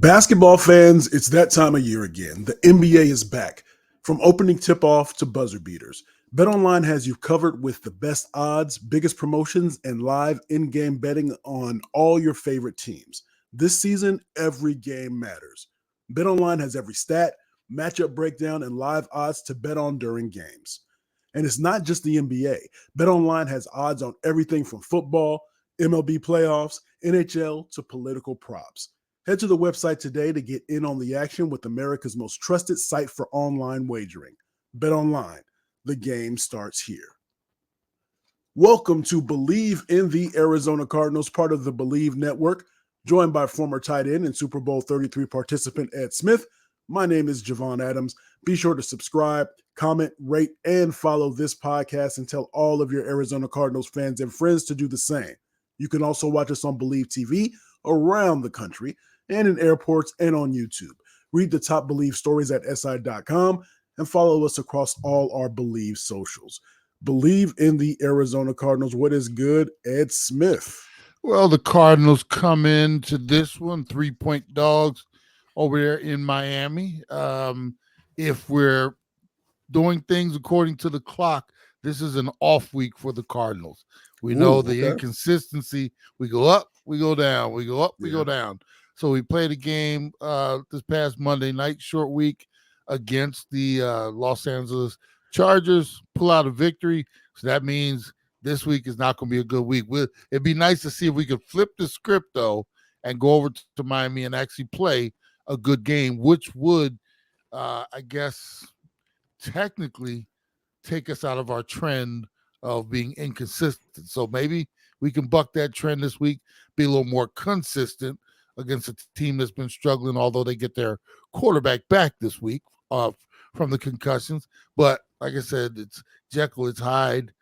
Basketball fans, it's that time of year again. The NBA is back. From opening tip-off to buzzer beaters, BetOnline has you covered with the best odds, biggest promotions, and live in-game betting on all your favorite teams. This season, every game matters. BetOnline has every stat, matchup breakdown, and live odds to bet on during games. And it's not just the NBA. BetOnline has odds on everything from football, MLB playoffs, NHL, to political props. Head to the website today to get in on the action with America's most trusted site for online wagering. BetOnline, the game starts here. Welcome to Bleav in the Arizona Cardinals, part of the Bleav Network, joined by former tight end and Super Bowl 33 participant Ed Smith. My name is Javon Adams. Be sure to subscribe, comment, rate, and follow this podcast and tell all of your Arizona Cardinals fans and friends to do the same. You can also watch us on Bleav TV around the country and in airports and on YouTube. Read the top Bleav stories at si.com and follow us across all our Bleav socials. Bleav in the Arizona Cardinals. What is good, Ed Smith? Well, the Cardinals come into this one 3-point dogs over there in Miami. If we're doing things according to the clock, this is an off week for the Cardinals. We know the inconsistency. We go up, we go down. We go up, we go down. So we played a game this past Monday night, short week, against the Los Angeles Chargers, pull out a victory. So that means this week is not going to be a good week. It'd be nice to see if we could flip the script, though, and go over to Miami and actually play a good game, which would, I guess, technically take us out of our trend of being inconsistent. So maybe we can buck that trend this week, be a little more consistent against a team that's been struggling, although they get their quarterback back this week from the concussions. But like I said, it's Jekyll, it's Hyde.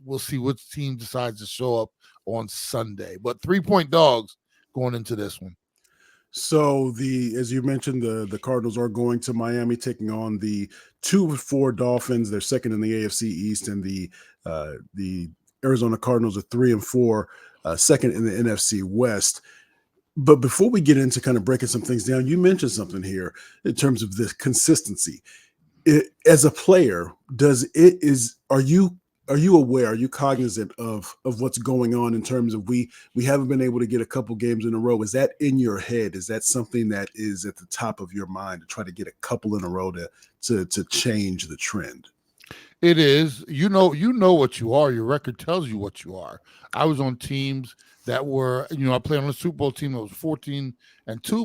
We'll see which team decides to show up on Sunday. But 3-point dogs going into this one. So as you mentioned, the Cardinals are going to Miami, taking on the 2-4 Dolphins. They're second in the AFC East, and the Arizona Cardinals are 3-4, second in the NFC West. But before we get into kind of breaking some things down, you mentioned something here in terms of this consistency. As a player, are you aware? Are you cognizant of what's going on in terms of we haven't been able to get a couple games in a row? Is that in your head? Is that something that is at the top of your mind to try to get a couple in a row to change the trend? It is. You know what you are. Your record tells you what you are. I was on teams that were, I played on a Super Bowl team that was 14-2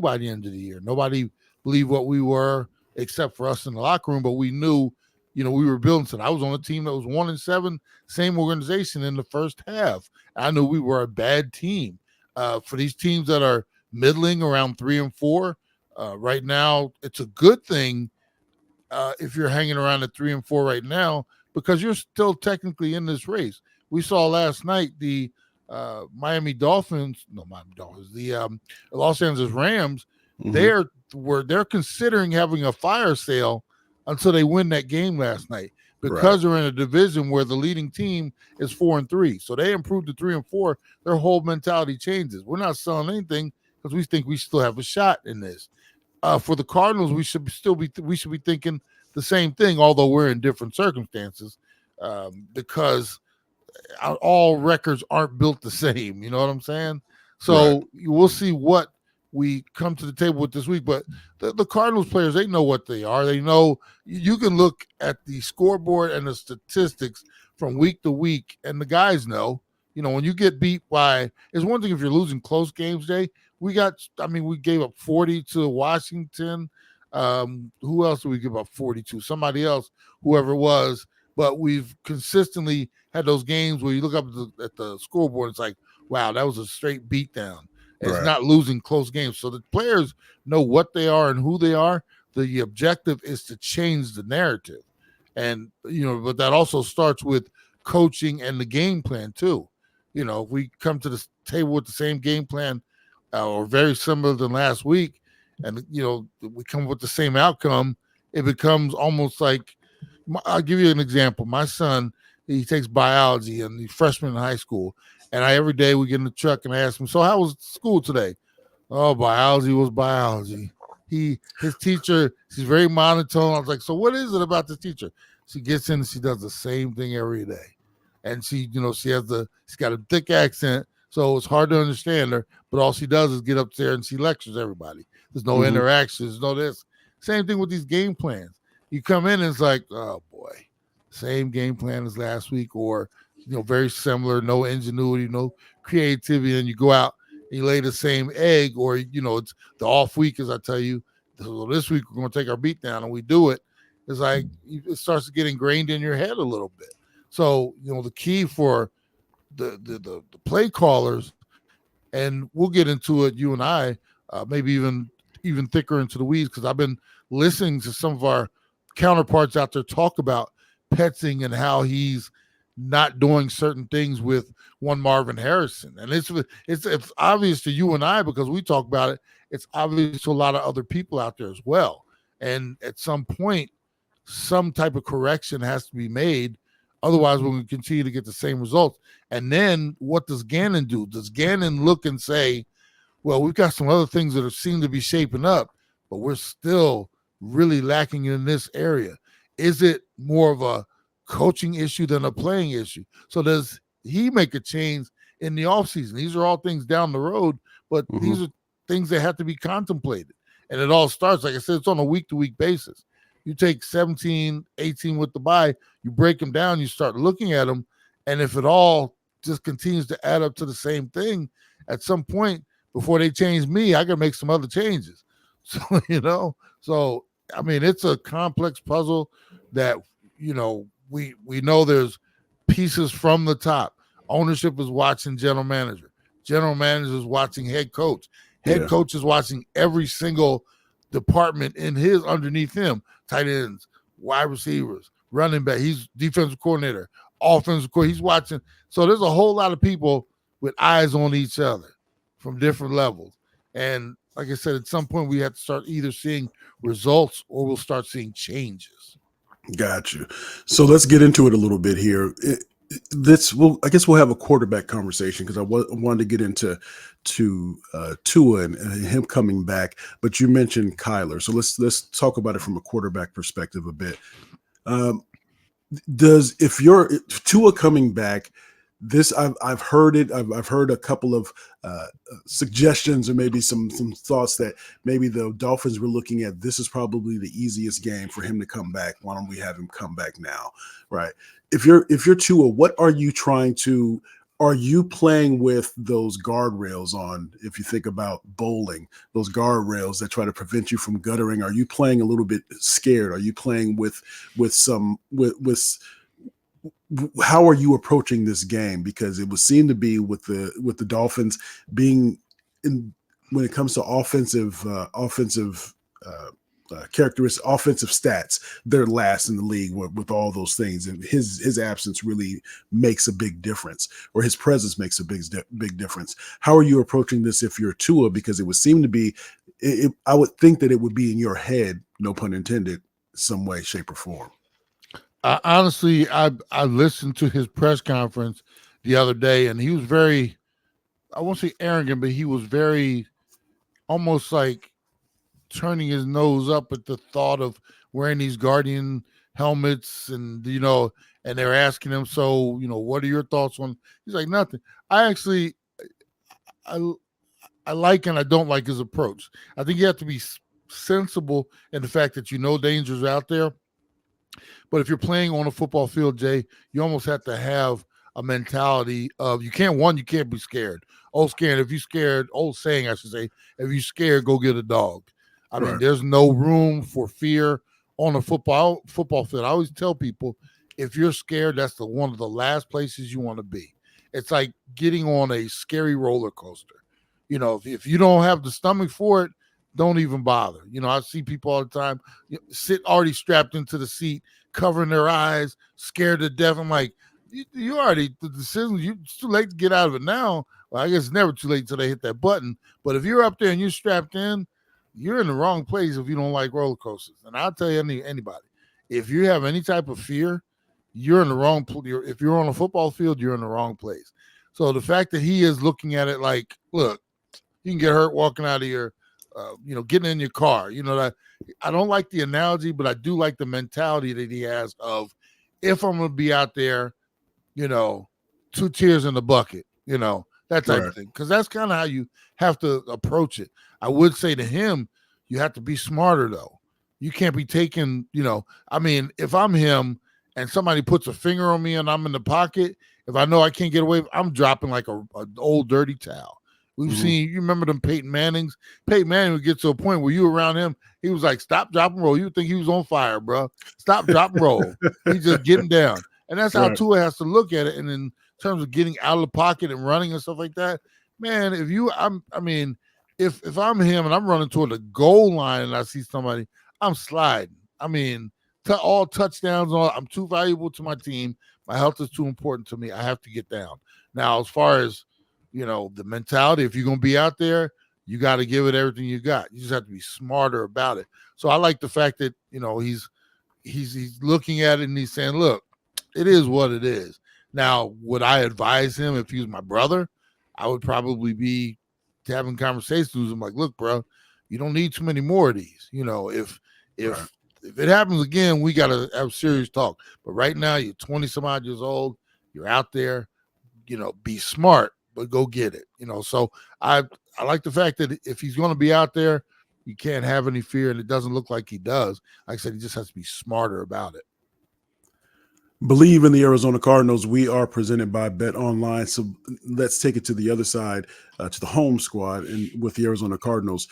by the end of the year. Nobody believed what we were except for us in the locker room, but we knew, we were building something. I was on a team that was 1-7, same organization in the first half. I knew we were a bad team. For these teams that are middling around 3-4, right now, it's a good thing if you're hanging around at 3-4 right now, because you're still technically in this race. We saw last night the the Los Angeles Rams. Mm-hmm. They're considering having a fire sale until they win that game last night, because they're in a division where the leading team is 4-3. So they improved to 3-4. Their whole mentality changes. We're not selling anything because we think we still have a shot in this. For the Cardinals, we should be thinking the same thing, although we're in different circumstances, because all records aren't built the same. You know what I'm saying? So we'll see what we come to the table with this week. But the Cardinals players, they know what they are. They know you can look at the scoreboard and the statistics from week to week, and the guys know. When you get beat by, it's one thing if you're losing close games, Jay. We gave up 40 to Washington. Who else did we give up 40 to? Somebody else, whoever it was. But we've consistently had those games where you look up at the scoreboard, it's like, wow, that was a straight beatdown. It's not losing close games. So the players know what they are and who they are. The objective is to change the narrative. And, but that also starts with coaching and the game plan too. If we come to the table with the same game plan or very similar than last week, and, we come with the same outcome, it becomes almost like, I'll give you an example. My son, he takes biology and he's freshman in high school. And every day we get in the truck and I ask him, so how was school today? Oh, biology was biology. His teacher, she's very monotone. I was like, so what is it about the teacher? She gets in and she does the same thing every day. And she's got a thick accent, so it's hard to understand her, but all she does is get up there and she lectures everybody. There's no Mm-hmm. interaction, there's no this. Same thing with these game plans. You come in and it's like, oh boy, same game plan as last week, or very similar, no ingenuity, no creativity, and you go out you lay the same egg, or it's the off week, as I tell you. So this week we're going to take our beat down, and we do it. It's like it starts to get ingrained in your head a little bit. So the key for the play callers, and we'll get into it, you and I, maybe even thicker into the weeds, because I've been listening to some of our counterparts out there talk about Petzing and how he's not doing certain things with one Marvin Harrison. And it's obvious to you and I because we talk about it. It's obvious to a lot of other people out there as well. And at some point, some type of correction has to be made. Otherwise, we're going to continue to get the same results. And then what does Gannon do? Does Gannon look and say, well, we've got some other things that seem to be shaping up, but we're still really lacking in this area? Is it more of a coaching issue than a playing issue? So does he make a change in the offseason? These are all things down the road, but these are things that have to be contemplated. And it all starts, like I said, it's on a week-to-week basis. You take 17, 18 with the bye, you break them down, you start looking at them, and if it all just continues to add up to the same thing, at some point, before they change me, I got to make some other changes. So, so, I mean, it's a complex puzzle that, we know there's pieces from the top. Ownership is watching general manager. General manager is watching head coach. Head coach is watching every single department underneath him. Tight ends, wide receivers, running back. He's defensive coordinator, offensive coordinator. He's watching. So there's a whole lot of people with eyes on each other from different levels. And like I said, at some point we have to start either seeing results or we'll start seeing changes. Got you. So let's get into it a little bit here. I guess we'll have a quarterback conversation because I wanted to get into Tua and him coming back, but you mentioned Kyler. So let's talk about it from a quarterback perspective a bit. If you're Tua coming back, this I've heard it. I've heard a couple of suggestions or maybe some thoughts that maybe the Dolphins were looking at. This is probably the easiest game for him to come back. Why don't we have him come back now, right? If you're Tua, what are you trying to? Are you playing with those guardrails on? If you think about bowling, those guardrails that try to prevent you from guttering, are you playing a little bit scared? Are you playing with how are you approaching this game? Because it would seem to be with the Dolphins being when it comes to offensive characteristics, offensive stats, they're last in the league with all those things, and his absence really makes a big difference, or his presence makes a big difference. How are you approaching this if you're Tua? Because it would seem to be, I would think that it would be in your head, no pun intended, some way, shape, or form. Honestly, I listened to his press conference the other day, and he was very, I won't say arrogant, but he was very almost like turning his nose up at the thought of wearing these Guardian helmets, and and they're asking him, so what are your thoughts on? He's like, nothing. I like and I don't like his approach. I think you have to be sensible in the fact that dangers out there. But if you're playing on a football field, Jay, you almost have to have a mentality of you can't be scared. Old saying, I should say, if you're scared, go get a dog. I mean, there's no room for fear on a football field. I always tell people, if you're scared, that's one of the last places you want to be. It's like getting on a scary roller coaster. If you don't have the stomach for it, don't even bother. I see people all the time sit already strapped into the seat, covering their eyes, scared to death. I'm like, you already, the decision, it's too late to get out of it now. Well, I guess it's never too late until they hit that button. But if you're up there and you're strapped in, you're in the wrong place if you don't like roller coasters. And I'll tell you anybody, if you have any type of fear, you're in the wrong place. If you're on a football field, you're in the wrong place. So the fact that he is looking at it like, look, You can get hurt walking out of your, getting in your car. That I don't like the analogy, but I do like the mentality that he has of if I'm going to be out there, 2 tears in the bucket, that type of thing. Because that's kind of how you have to approach it. I would say to him, you have to be smarter, though. You can't be taking, if I'm him and somebody puts a finger on me and I'm in the pocket, if I know I can't get away, I'm dropping like an old dirty towel. We've seen, you remember them Peyton Mannings? Peyton Manning would get to a point where you were around him, he was like, stop, drop, and roll. You would think he was on fire, bro. Stop, drop, and roll. He's just getting down. And that's how Tua has to look at it. And in terms of getting out of the pocket and running and stuff like that, man, if I'm him and I'm running toward the goal line and I see somebody, I'm sliding. All touchdowns, I'm too valuable to my team. My health is too important to me. I have to get down. Now, as far as, the mentality, if you're going to be out there, you got to give it everything you got. You just have to be smarter about it. So I like the fact that, he's looking at it and he's saying, look, it is what it is. Now, would I advise him if he was my brother? I would probably be having conversations with him like, look, bro, you don't need too many more of these. If it happens again, we got to have serious talk. But right now, you're 20 some odd years old. You're out there, be smart, but go get it. So I like the fact that if he's going to be out there, you can't have any fear, and it doesn't look like he does. Like I said, he just has to be smarter about it. Bleav in the Arizona Cardinals. We are presented by Bet Online. So let's take it to the other side, to the home squad, and with the Arizona Cardinals.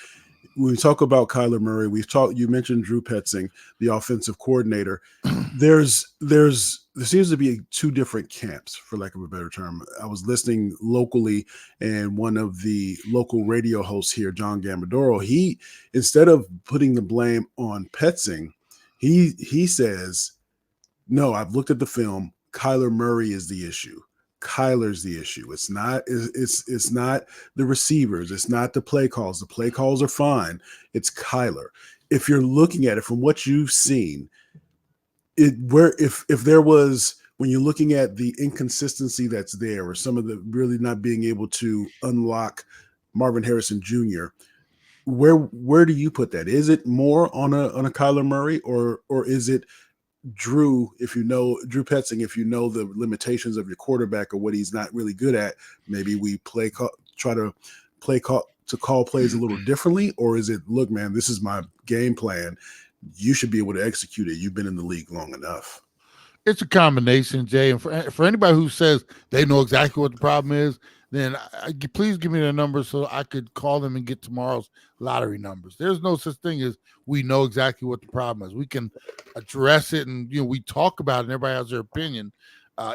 When we talk about Kyler Murray, you mentioned Drew Petzing, the offensive coordinator. There seems to be 2 different camps, for lack of a better term. I was listening locally, and one of the local radio hosts here, John Gambadoro, he, instead of putting the blame on Petzing, he says, no, I've looked at the film. Kyler Murray is the issue. Kyler's the issue. It's not the receivers. It's not the play calls. The play calls are fine. It's Kyler. If you're looking at it from what you've seen, if there was, when you're looking at the inconsistency that's there, or some of the really not being able to unlock Marvin Harrison Jr., where do you put that? Is it more on a Kyler Murray, or is it Drew Petzing, if you know the limitations of your quarterback or what he's not really good at, maybe we try to call plays a little differently? Or is it, look, man, this is my game plan, you should be able to execute it, you've been in the league long enough? It's a combination, Jay. And for anybody who says they know exactly what the problem is, then please give me their number so I could call them and get tomorrow's lottery numbers. There's no such thing as we know exactly what the problem is. We can address it, and we talk about it, and everybody has their opinion.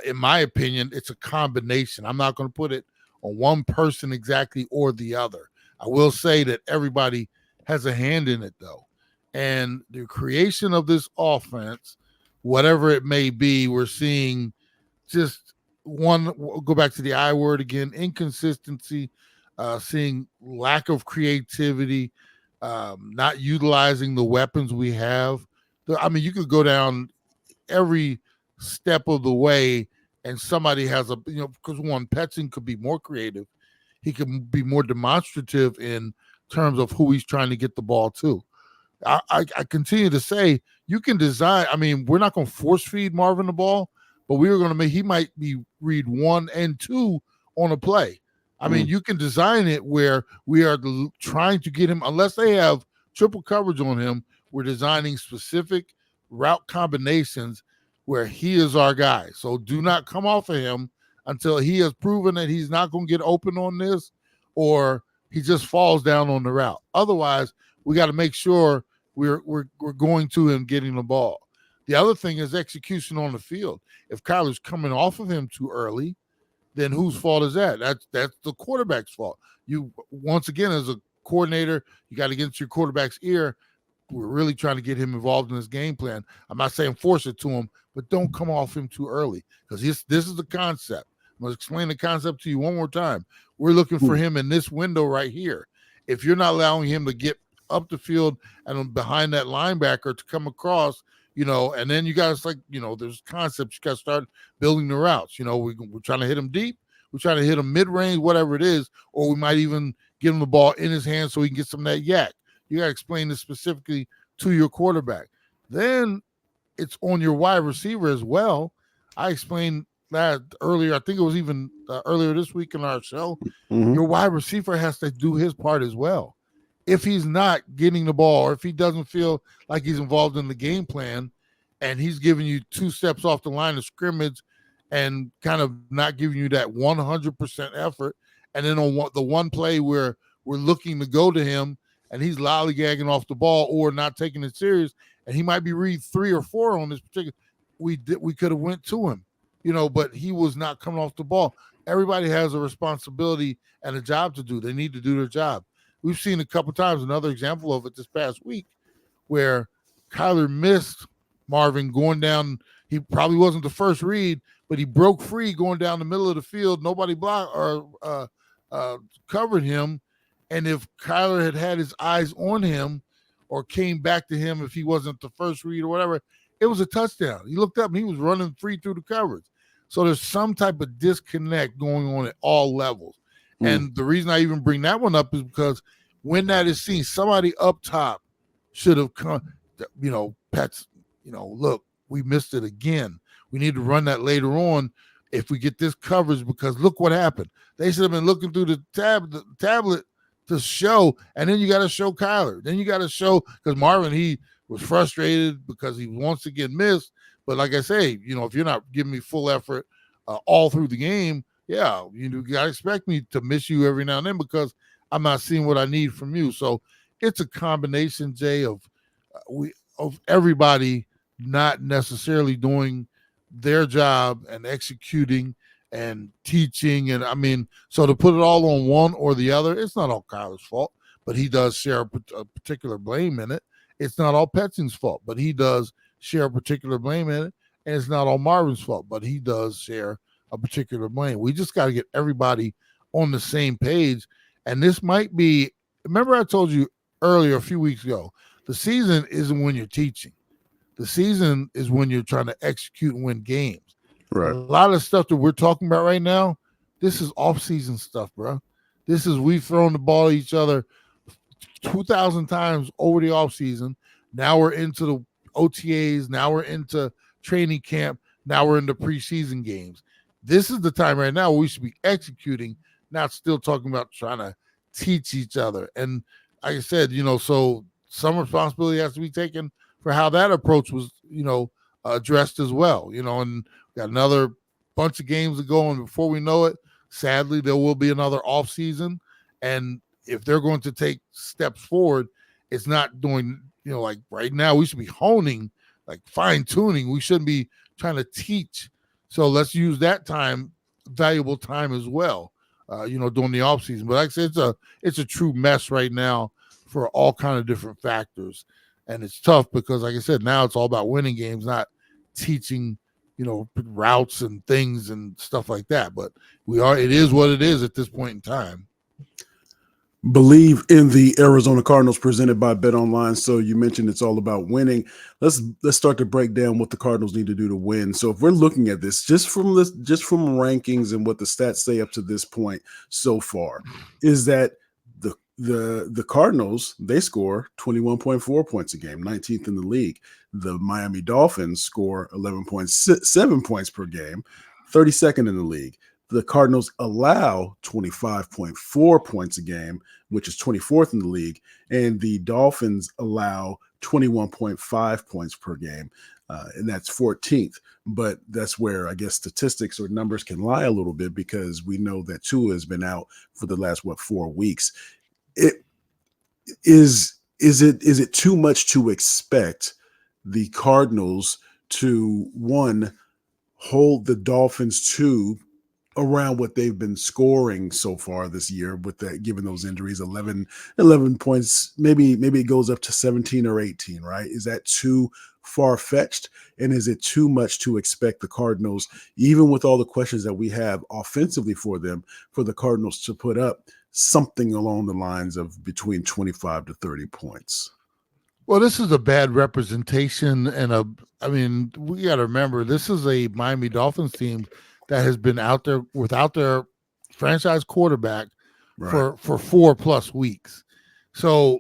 In my opinion, it's a combination. I'm not going to put it on one person exactly or the other. I will say that everybody has a hand in it, though. And the creation of this offense, whatever it may be, we're seeing just go back to the I word again, inconsistency, seeing lack of creativity, not utilizing the weapons we have. You could go down every step of the way and somebody has because one, Petzing could be more creative. He can be more demonstrative in terms of who he's trying to get the ball to. I continue to say you can design. We're not going to force feed Marvin the ball, but we were going to he might be read 1 and 2 on a play. You can design it where we are trying to get him, unless they have triple coverage on him, we're designing specific route combinations where he is our guy. So do not come off of him until he has proven that he's not going to get open on this, or he just falls down on the route. Otherwise, we got to make sure we're going to him getting the ball. The other thing is execution on the field. If Kyler's coming off of him too early, then whose fault is that? That's the quarterback's fault. You, once again, as a coordinator, you got to get into your quarterback's ear. We're really trying to get him involved in this game plan. I'm not saying force it to him, but don't come off him too early, because this is the concept. I'm going to explain the concept to you one more time. We're looking for him in this window right here. If you're not allowing him to get up the field and behind that linebacker to come across, and then you guys there's concepts. You got to start building the routes. We're trying to hit him deep. We're trying to hit him mid-range, whatever it is, or we might even get him the ball in his hand so he can get some of that yak. You got to explain this specifically to your quarterback. Then it's on your wide receiver as well. I explained that earlier. I think it was even earlier this week in our show. Mm-hmm. Your wide receiver has to do his part as well. If he's not getting the ball, or if he doesn't feel like he's involved in the game plan, and he's giving you 2 steps off the line of scrimmage and kind of not giving you that 100% effort, and then on the one play where we're looking to go to him and he's lollygagging off the ball or not taking it serious, and he might be read 3 or 4 on this particular, we could have went to him, but he was not coming off the ball. Everybody has a responsibility and a job to do. They need to do their job. We've seen a couple times, another example of it this past week, where Kyler missed Marvin going down. He probably wasn't the first read, but he broke free going down the middle of the field. Nobody blocked or covered him. And if Kyler had his eyes on him or came back to him if he wasn't the first read or whatever, it was a touchdown. He looked up and he was running free through the coverage. So there's some type of disconnect going on at all levels. And the reason I even bring that one up is because when that is seen, somebody up top should have come, Pets, look, we missed it again. We need to run that later on if we get this coverage, because look what happened. They should have been looking through the tablet to show, and then you got to show Kyler. Then you got to show, because Marvin, he was frustrated because he wants to get missed. But like I say, if you're not giving me full effort all through the game, yeah, you got to expect me to miss you every now and then because I'm not seeing what I need from you. So it's a combination, Jay, of everybody not necessarily doing their job and executing and teaching. And so to put it all on one or the other, it's not all Kyler's fault, but he does share a particular blame in it. It's not all Petson's fault, but he does share a particular blame in it. And it's not all Marvin's fault, but he does share a particular blame. We just got to get everybody on the same page. And this might be, remember I told you earlier a few weeks ago, the season isn't when you're teaching. The season is when you're trying to execute and win games. Right. A lot of stuff that we're talking about right now, this is off-season stuff, bro. This is we've thrown the ball at each other 2,000 times over the offseason. Now we're into the OTAs. Now we're into training camp. Now we're into preseason games. This is the time right now where we should be executing, not still talking about trying to teach each other. And like I said, so some responsibility has to be taken for how that approach was, addressed as well, and got another bunch of games to go. And before we know it, sadly, there will be another off season. And if they're going to take steps forward, it's not doing, like right now, we should be honing, like fine tuning. We shouldn't be trying to teach. So let's use that time, valuable time as well, during the off season. But like I said, it's a true mess right now for all kind of different factors. And it's tough because, like I said, now it's all about winning games, not teaching, routes and things and stuff like that. But it is what it is at this point in time. Bleav in the Arizona Cardinals presented by BetOnline. So you mentioned it's all about winning. Let's start to break down what the Cardinals need to do to win. So if we're looking at this just from rankings and what the stats say up to this point so far, is that the Cardinals, they score 21.4 points a game, 19th in the league. The Miami Dolphins score 11.7 points per game, 32nd in the league. The Cardinals allow 25.4 points a game, which is 24th in the league, and the Dolphins allow 21.5 points per game, and that's 14th. But that's where I guess statistics or numbers can lie a little bit because we know that Tua has been out for the last 4 weeks. Is it too much to expect the Cardinals to hold the Dolphins to around what they've been scoring so far this year with that, given those injuries, 11 points, maybe it goes up to 17 or 18, right? Is that too far-fetched? And is it too much to expect the Cardinals, even with all the questions that we have offensively for them, for the Cardinals to put up something along the lines of between 25 to 30 points? Well, this is a bad representation. We got to remember, this is a Miami Dolphins team that has been out there without their franchise quarterback Right. for 4+ weeks. So,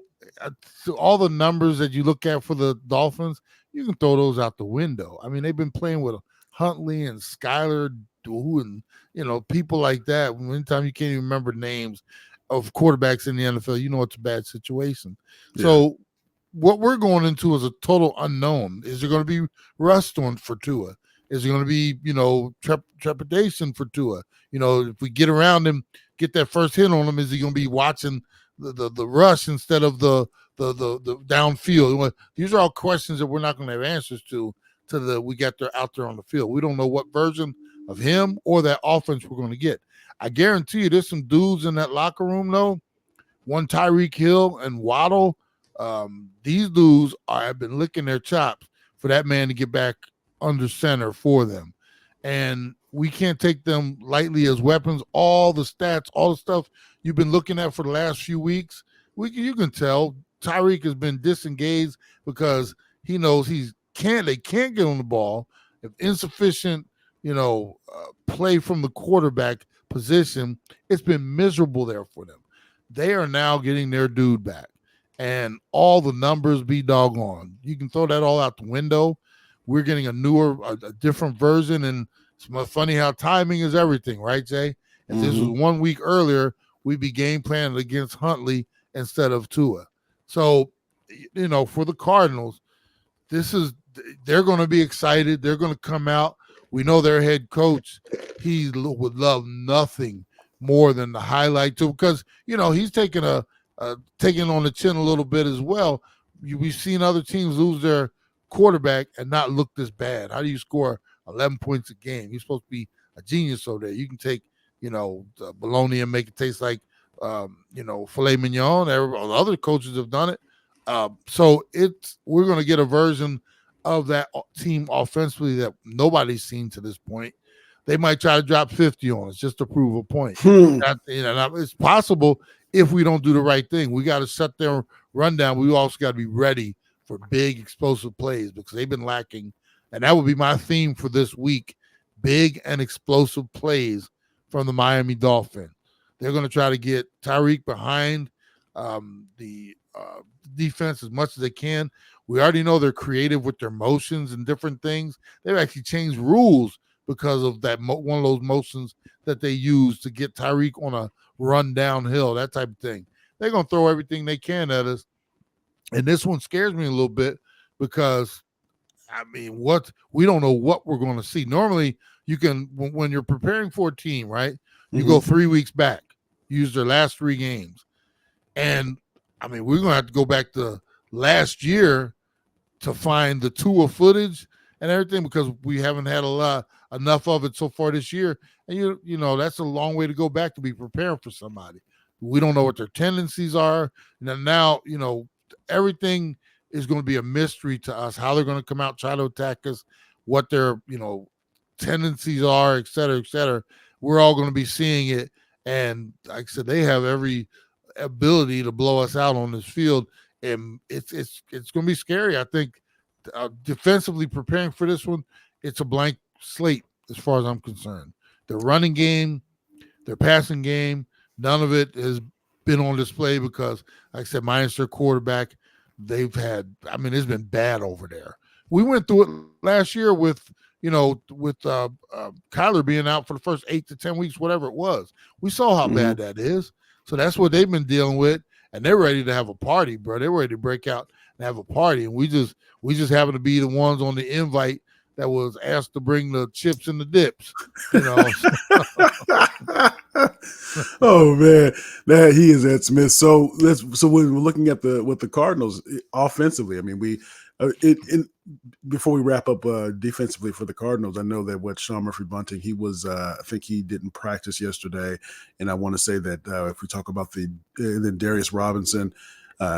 so all the numbers that you look at for the Dolphins, you can throw those out the window. I mean, they've been playing with Huntley and Skylar Doo and people like that. One time you can't even remember names of quarterbacks in the NFL. You know it's a bad situation. Yeah. So what we're going into is a total unknown. Is there going to be rust on for Tua? Is there going to be trepidation for Tua? If we get around him, get that first hit on him, is he going to be watching the rush instead of the downfield? These are all questions that we're not going to have answers to we got there out there on the field. We don't know what version of him or that offense we're going to get. I guarantee you, there's some dudes in that locker room though. One Tyreek Hill and Waddle. These dudes have been licking their chops for that man to get back under center for them. And we can't take them lightly as weapons. All the stats, all the stuff you've been looking at for the last few weeks, you can tell Tyreek has been disengaged because he knows they can't get on the ball. If insufficient, play from the quarterback position, it's been miserable there for them. They are now getting their dude back. And all the numbers be doggone. You can throw that all out the window. We're getting a different version, and it's funny how timing is everything, right, Jay? If this was 1 week earlier, we'd be game planning against Huntley instead of Tua. So, for the Cardinals, they're going to be excited. They're going to come out. We know their head coach, he would love nothing more than to highlight Tua because, he's taking on the chin a little bit as well. We've seen other teams lose their quarterback and not look this bad. How do you score 11 points a game? You're supposed to be a genius over there. You can take, the bologna and make it taste like, filet mignon. Other coaches have done it. So we're going to get a version of that team offensively that nobody's seen to this point. They might try to drop 50 on us just to prove a point. It's possible if we don't do the right thing. We got to shut their run down. We also got to be ready for big explosive plays because they've been lacking. And that would be my theme for this week, big and explosive plays from the Miami Dolphins. They're going to try to get Tyreek behind the defense as much as they can. We already know they're creative with their motions and different things. They've actually changed rules because of that one of those motions that they use to get Tyreek on a run downhill, that type of thing. They're going to throw everything they can at us. And this one scares me a little bit because, we don't know what we're going to see. Normally, you can, when you're preparing for a team, right, you go 3 weeks back, use their last 3 games. And, we're going to have to go back to last year to find the Tua footage and everything because we haven't had enough of it so far this year. And, that's a long way to go back to be preparing for somebody. We don't know what their tendencies are. And now, everything is going to be a mystery to us, how they're going to come out, try to attack us, what their, tendencies are, et cetera, et cetera. We're all going to be seeing it. And like I said, they have every ability to blow us out on this field. And it's going to be scary. I think defensively preparing for this one, it's a blank slate as far as I'm concerned. Their running game, their passing game, none of it has been on display because, like I said, minus their quarterback, they've had, it's been bad over there. We went through it last year with Kyler being out for the first 8 to 10 weeks, whatever it was. We saw how bad that is. So that's what they've been dealing with. And they're ready to have a party, bro. They're ready to break out and have a party. And we just happen to be the ones on the invite that was asked to bring the chips and the dips, Oh man, that he is Ed Smith. So when we're looking at the Cardinals offensively, before we wrap up defensively for the Cardinals, I know that what Sean Murphy Bunting, he was I think he didn't practice yesterday, and I want to say that if we talk about then Darius Robinson,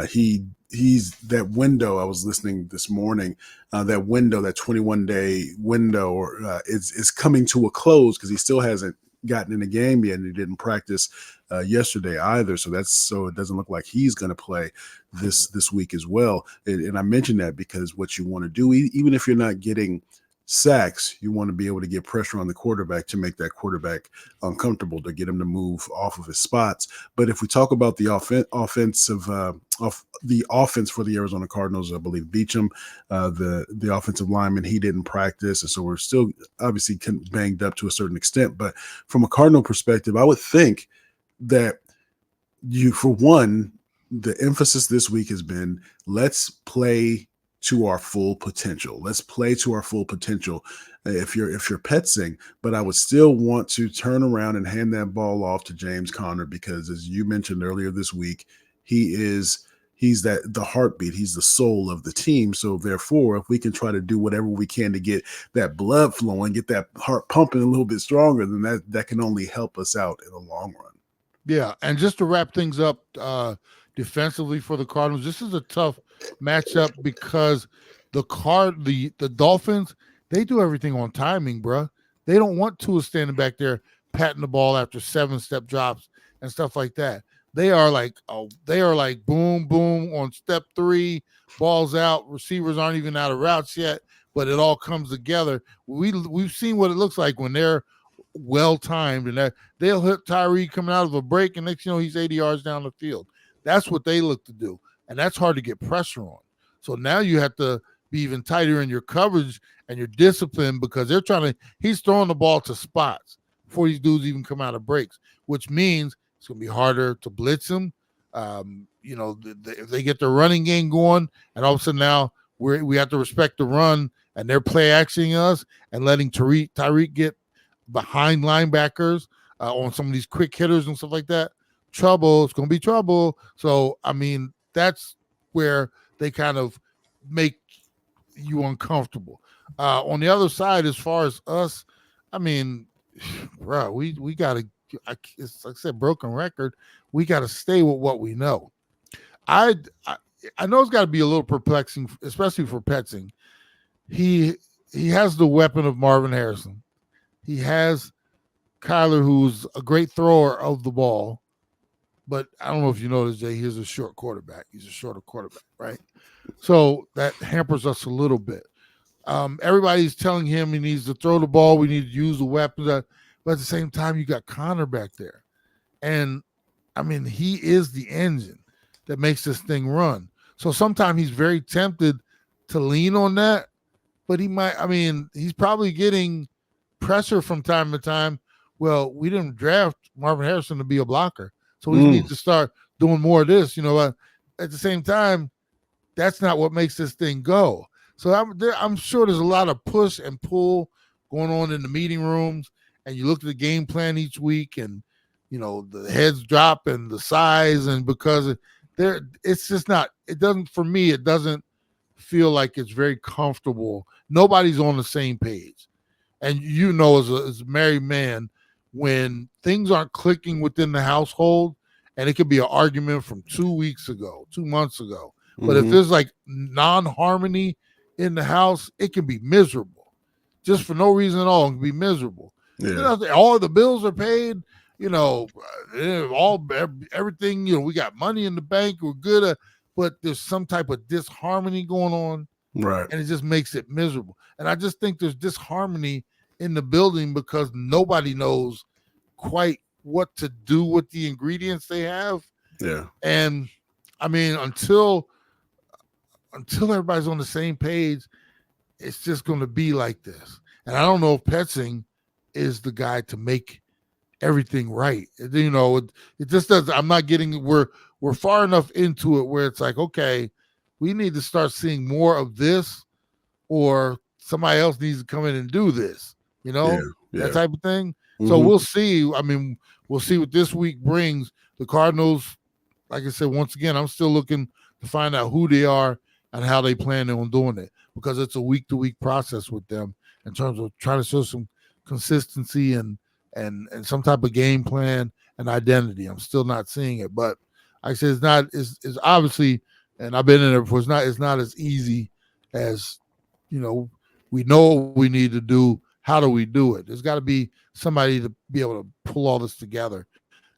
he's that window. I was listening this morning. That window, that 21-day window, is coming to a close because he still hasn't gotten in the game yet, and he didn't practice yesterday either. So it doesn't look like he's going to play this week as well. And I mentioned that because what you want to do, even if you're not getting Sacks, you want to be able to get pressure on the quarterback to make that quarterback uncomfortable, to get him to move off of his spots. But if we talk about the offense for the Arizona Cardinals, I Bleav Beachum, the offensive lineman, he didn't practice, and so we're still obviously banged up to a certain extent. But from a Cardinal perspective, I would think that for one, the emphasis this week has been, let's play to our full potential. Let's play to our full potential. If you're Petzing, but I would still want to turn around and hand that ball off to James Conner, because as you mentioned earlier this week, he's the heartbeat. He's the soul of the team. So therefore, if we can try to do whatever we can to get that blood flowing, get that heart pumping a little bit stronger, then that can only help us out in the long run. Yeah, and just to wrap things up defensively for the Cardinals, this is a tough matchup because the Dolphins, they do everything on timing, bro. They don't want Tua standing back there patting the ball after 7-step drops and stuff like that. They are like boom, boom on step 3, balls out, receivers aren't even out of routes yet, but it all comes together. We've seen what it looks like when they're well timed, and that they'll hit Tyree coming out of a break, and next you know he's 80 yards down the field. That's what they look to do, and that's hard to get pressure on. So now you have to be even tighter in your coverage and your discipline, because he's throwing the ball to spots before these dudes even come out of breaks, which means it's going to be harder to blitz them. If they get their running game going, and all of a sudden now we have to respect the run, and they're play actioning us and letting Tyreek get behind linebackers on some of these quick hitters and stuff like that. It's going to be trouble. So, I mean, that's where they kind of make you uncomfortable. On the other side, as far as us, I mean, bro, we got to, it's like I said, broken record. We got to stay with what we know. I know it's got to be a little perplexing, especially for Petzing. He has the weapon of Marvin Harrison. He has Kyler, who's a great thrower of the ball, but I don't know if you noticed, Jay, he's a short quarterback. He's a shorter quarterback, right? So that hampers us a little bit. Everybody's telling him he needs to throw the ball. We need to use the weapons. But at the same time, you got Conner back there. And, I mean, he is the engine that makes this thing run. So sometimes he's very tempted to lean on that, but he's probably getting pressure from time to time. Well, we didn't draft Marvin Harrison to be a blocker, so we need to start doing more of this. At the same time, that's not what makes this thing go. So I'm sure there's a lot of push and pull going on in the meeting rooms, and you look at the game plan each week, and the heads drop and the size, and because it's just not. It doesn't, for me. It doesn't feel like it's very comfortable. Nobody's on the same page. And as a married man, when things aren't clicking within the household, and it could be an argument from 2 weeks ago, 2 months ago, but if there's like non-harmony in the house, it can be miserable. Just for no reason at all, it can be miserable. Yeah. All the bills are paid, everything, we got money in the bank, we're good, but there's some type of disharmony going on. Right. And it just makes it miserable. And I just think there's disharmony in the building because nobody knows quite what to do with the ingredients they have. Yeah. And I mean, until everybody's on the same page, it's just going to be like this. And I don't know if Petzing is the guy to make everything right. It just does. I'm not getting, we're far enough into it where it's like, okay, we need to start seeing more of this, or somebody else needs to come in and do this, that type of thing. Mm-hmm. So we'll see. I mean, we'll see what this week brings. The Cardinals, like I said, once again, I'm still looking to find out who they are and how they plan on doing it, because it's a week-to-week process with them in terms of trying to show some consistency and some type of game plan and identity. I'm still not seeing it, but like I said, it's obviously, and I've been in it before, it's not as easy as, we know what we need to do. How do we do it? There's got to be somebody to be able to pull all this together,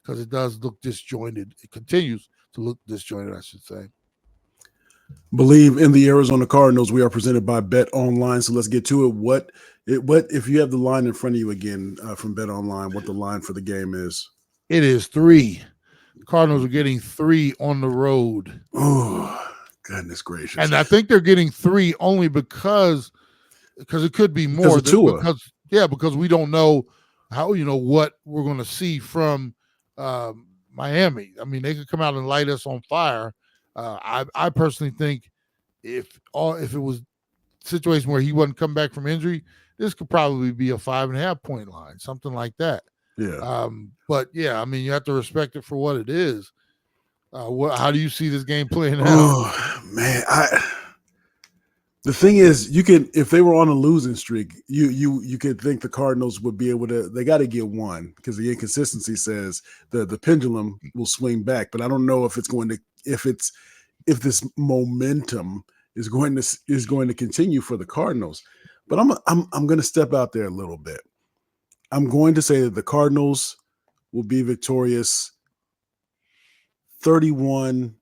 because it does look disjointed. It continues to look disjointed, I should say. Bleav in the Arizona Cardinals. We are presented by Bet Online. So let's get to it. What if you have the line in front of you again from Bet Online? What the line for the game is? It is 3. Cardinals are getting 3 on the road. Oh, goodness gracious! And I think they're getting 3 only because it could be more. Because we don't know how what we're going to see from Miami. I mean, they could come out and light us on fire. I personally think if it was a situation where he wasn't come back from injury, this could probably be a 5.5 point line, something like that. Yeah. But yeah, I mean, you have to respect it for what it is. How do you see this game playing out? Oh man, the thing is, you can, if they were on a losing streak, you could think the Cardinals would be able to. They got to get one because the inconsistency says the pendulum will swing back. But I don't know if it's going to if this momentum is going to continue for the Cardinals. But I'm going to step out there a little bit. I'm going to say that the Cardinals will be victorious 31-27.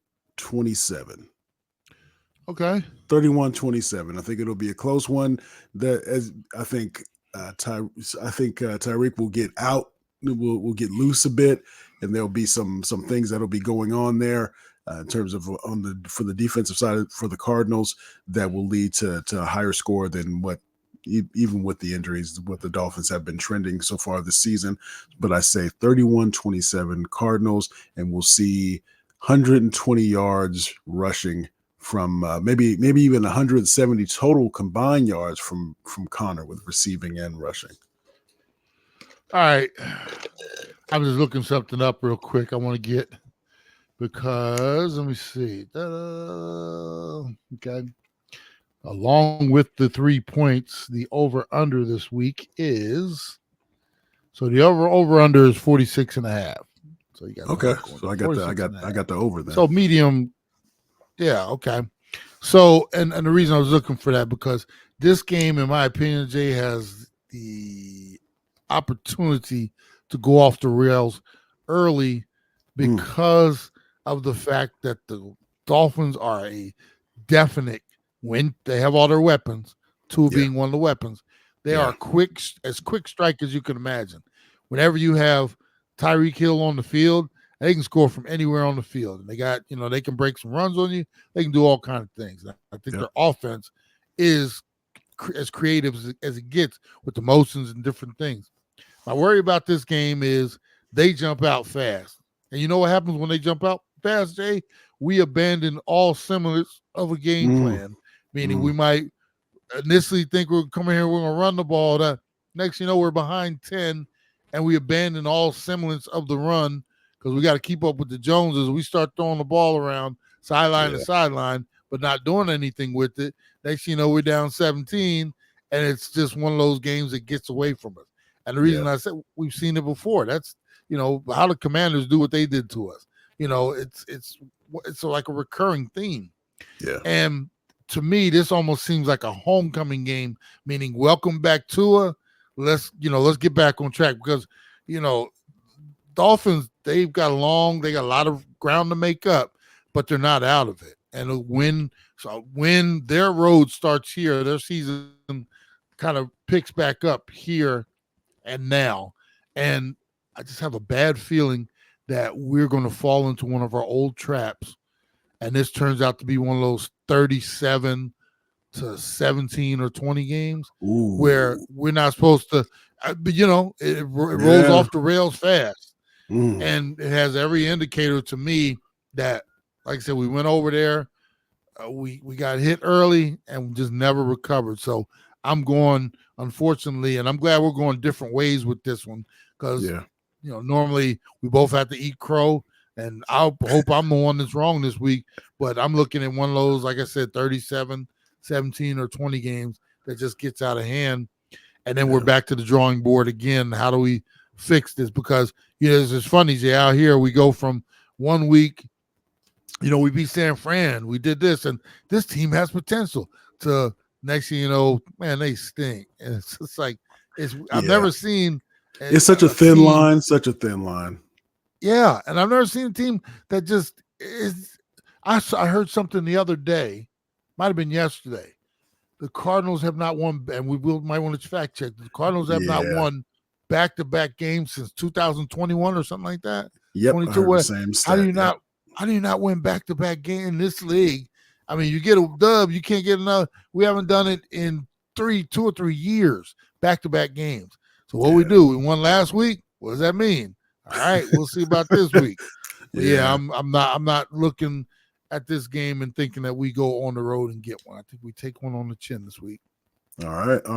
Okay. 31-27. I think it'll be a close one. I think Tyreek will get out. Will get loose a bit, and there'll be some things that'll be going on there in terms of for the defensive side for the Cardinals that will lead to a higher score than what even with the injuries what the Dolphins have been trending so far this season. But I say 31-27 Cardinals, and we'll see 120 yards rushing from maybe even 170 total combined yards from Connor with receiving and rushing. All right. I'm just looking something up real quick. I want to get because let me see. Okay. Along with the 3 points, the over-under this week is so the over-under is 46.5. So you got okay. So I got the over there. So medium. Yeah, okay. So and the reason I was looking for that because this game, in my opinion, Jay, has the opportunity to go off the rails early because of the fact that the Dolphins are a definite win. They have all their weapons, Tua being one of the weapons. They are quick strike as you can imagine. Whenever you have Tyreek Hill on the field, they can score from anywhere on the field. And they got, they can break some runs on you. They can do all kinds of things. I think their offense is as creative as it gets with the motions and different things. My worry about this game is they jump out fast. And you know what happens when they jump out fast, Jay? We abandon all semblance of a game plan, meaning we might initially think we're coming here, we're going to run the ball. Next, we're behind 10, and we abandon all semblance of the run because we got to keep up with the Joneses. We start throwing the ball around sideline to sideline, but not doing anything with it. Next, we're down 17, and it's just one of those games that gets away from us. And the reason I said we've seen it before, that's how the Commanders do what they did to us. It's like a recurring theme. Yeah. And to me, this almost seems like a homecoming game, meaning welcome back Tua. Let's get back on track because Dolphins, they got a lot of ground to make up, but they're not out of it. And when their road starts here, their season kind of picks back up here and now. And I just have a bad feeling that we're going to fall into one of our old traps. And this turns out to be one of those 37 to 17 or 20 games where we're not supposed to, but it rolls off the rails fast. And it has every indicator to me that, like I said, we went over there, we got hit early and just never recovered. So I'm going, unfortunately, and I'm glad we're going different ways with this one because, normally we both have to eat crow. And I hope I'm the one that's wrong this week, but I'm looking at one of those, like I said, 37, 17, or 20 games that just gets out of hand. And then we're back to the drawing board again. How do we fix this? Because, it's funny, Jay, out here we go from 1 week, we beat San Fran, we did this, and this team has potential to next thing you know, man, they stink. And it's just like, I've never seen. It's such a thin line, such a thin line. Yeah, and I've never seen a team that just is. I heard something the other day, might have been yesterday. The Cardinals have not won, and might want to fact check. The Cardinals have not Yeah. won back-to-back games since 2021 or something like that. Yep. I 22. heard the What? same How do stat. you not? How do you not win back-to-back game in this league? I mean, you get a dub, you can't get another. We haven't done it in 2 or 3 years, back-to-back games. So what we do? We won last week. What does that mean? All right, we'll see about this week. But yeah, I'm not looking at this game and thinking that we go on the road and get one. I think we take one on the chin this week. All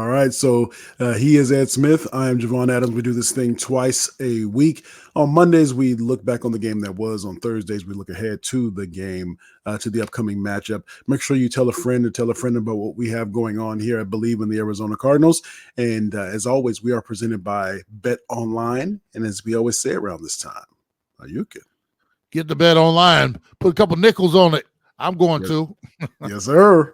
right. So he is Ed Smith. I am Javon Adams. We do this thing twice a week. On Mondays, we look back on the game that was. On Thursdays, we look ahead to the game, to the upcoming matchup. Make sure you tell a friend about what we have going on here at Bleav in the Arizona Cardinals. And as always, we are presented by Bet Online. And as we always say around this time, you can get the Bet Online, put a couple nickels on it. I'm going to. Yes, sir.